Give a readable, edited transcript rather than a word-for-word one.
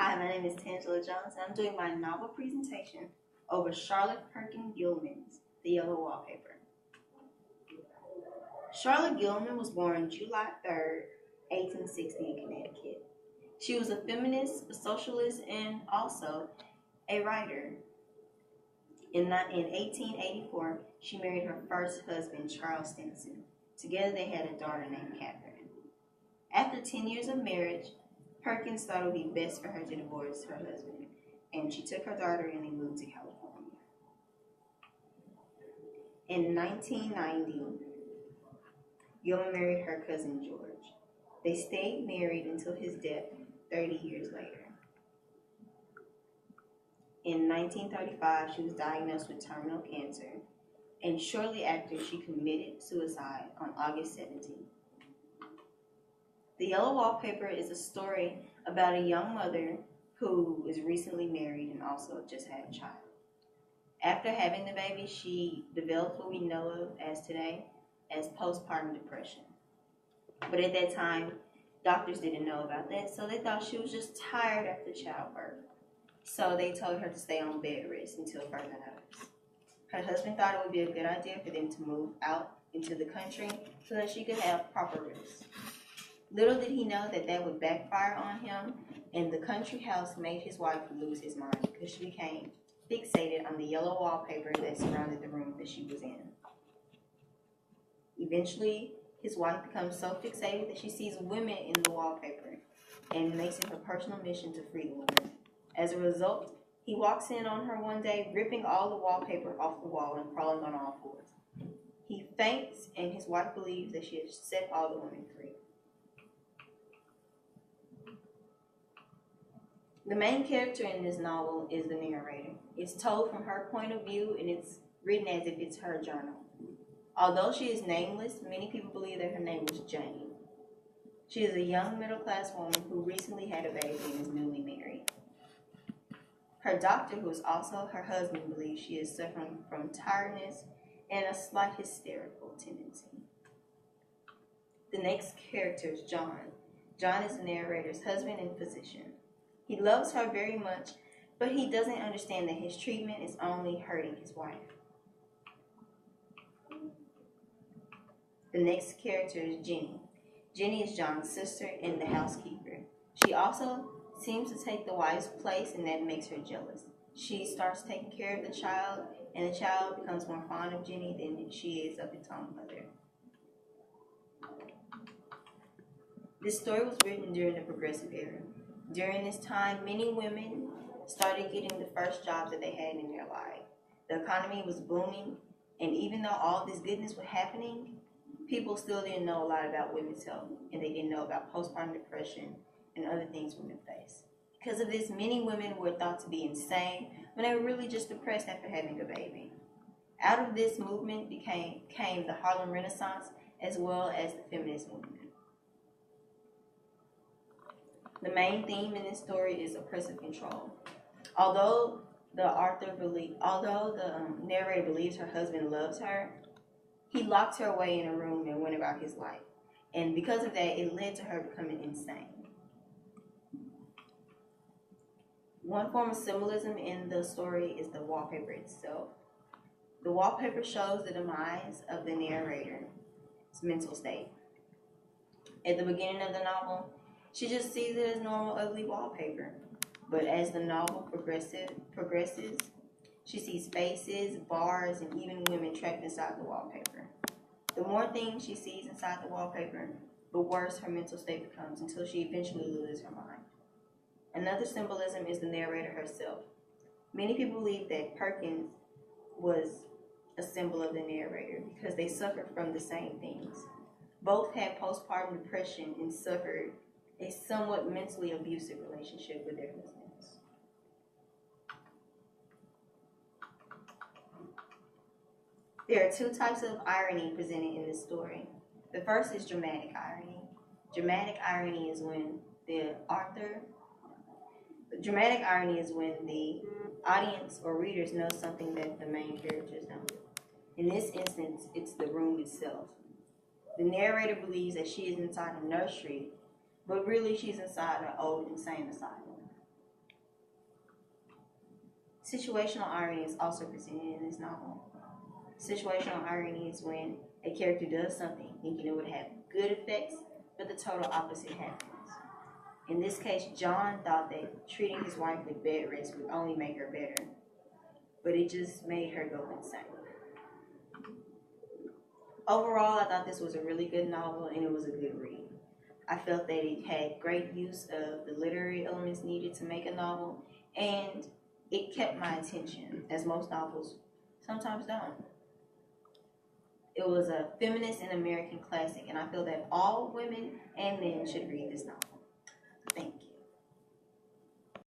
Hi, my name is Tangela Jones, and I'm doing my novel presentation over Charlotte Perkins Gilman's The Yellow Wallpaper. Charlotte Gilman was born July 3rd, 1860 in Connecticut. She was a feminist, a socialist, and also a writer. In 1884, she married her first husband, Charles Stinson. Together they had a daughter named Catherine. After 10 years of marriage, Perkins thought it would be best for her to divorce her husband, and she took her daughter and they moved to California. In 1990, Gilman married her cousin George. They stayed married until his death 30 years later. In 1935, she was diagnosed with terminal cancer, and shortly after, she committed suicide on August 17th. The Yellow Wallpaper is a story about a young mother who is recently married and also just had a child. After having the baby, she developed what we know of as today as postpartum depression. But at that time, doctors didn't know about that, so they thought she was just tired after childbirth. So they told her to stay on bed rest until further notice. Her husband thought it would be a good idea for them to move out into the country so that she could have proper rest. Little did he know that that would backfire on him, and the country house made his wife lose his mind because she became fixated on the yellow wallpaper that surrounded the room that she was in. Eventually, his wife becomes so fixated that she sees women in the wallpaper and makes it her personal mission to free the women. As a result, he walks in on her one day, ripping all the wallpaper off the wall and crawling on all fours. He faints, and his wife believes that she has set all the women free. The main character in this novel is the narrator. It's told from her point of view, and it's written as if it's her journal. Although she is nameless, many people believe that her name was Jane. She is a young middle-class woman who recently had a baby and is newly married. Her doctor, who is also her husband, believes she is suffering from tiredness and a slight hysterical tendency. The next character is John. John is the narrator's husband and physician. He loves her very much, but he doesn't understand that his treatment is only hurting his wife. The next character is Jenny. Jenny is John's sister and the housekeeper. She also seems to take the wife's place, and that makes her jealous. She starts taking care of the child, and the child becomes more fond of Jenny than she is of its own mother. This story was written during the Progressive Era. During this time, many women started getting the first jobs that they had in their life. The economy was booming, and even though all this goodness was happening, people still didn't know a lot about women's health, and they didn't know about postpartum depression and other things women face. Because of this, many women were thought to be insane when they were really just depressed after having a baby. Out of this movement came the Harlem Renaissance as well as the feminist movement. The main theme in this story is oppressive control. Although the narrator believes her husband loves her, he locked her away in a room and went about his life. And because of that, it led to her becoming insane. One form of symbolism in the story is the wallpaper itself. The wallpaper shows the demise of the narrator's mental state. At the beginning of the novel, she just sees it as normal, ugly wallpaper. But as the novel progresses, she sees faces, bars, and even women trapped inside the wallpaper. The more things she sees inside the wallpaper, the worse her mental state becomes until she eventually loses her mind. Another symbolism is the narrator herself. Many people believe that Perkins was a symbol of the narrator because they suffered from the same things. Both had postpartum depression and suffered a somewhat mentally abusive relationship with their husbands. There are two types of irony presented in this story. The first is dramatic irony. Dramatic irony is when the audience or readers know something that the main characters don't. In this instance, it's the room itself. The narrator believes that she is inside a nursery, but really she's inside an old insane asylum. Situational irony is also presented in this novel. Situational irony is when a character does something thinking it would have good effects, but the total opposite happens. In this case, John thought that treating his wife with bed rest would only make her better, but it just made her go insane. Overall, I thought this was a really good novel and it was a good read. I felt that it had great use of the literary elements needed to make a novel, and it kept my attention, as most novels sometimes don't. It was a feminist and American classic, and I feel that all women and men should read this novel. Thank you.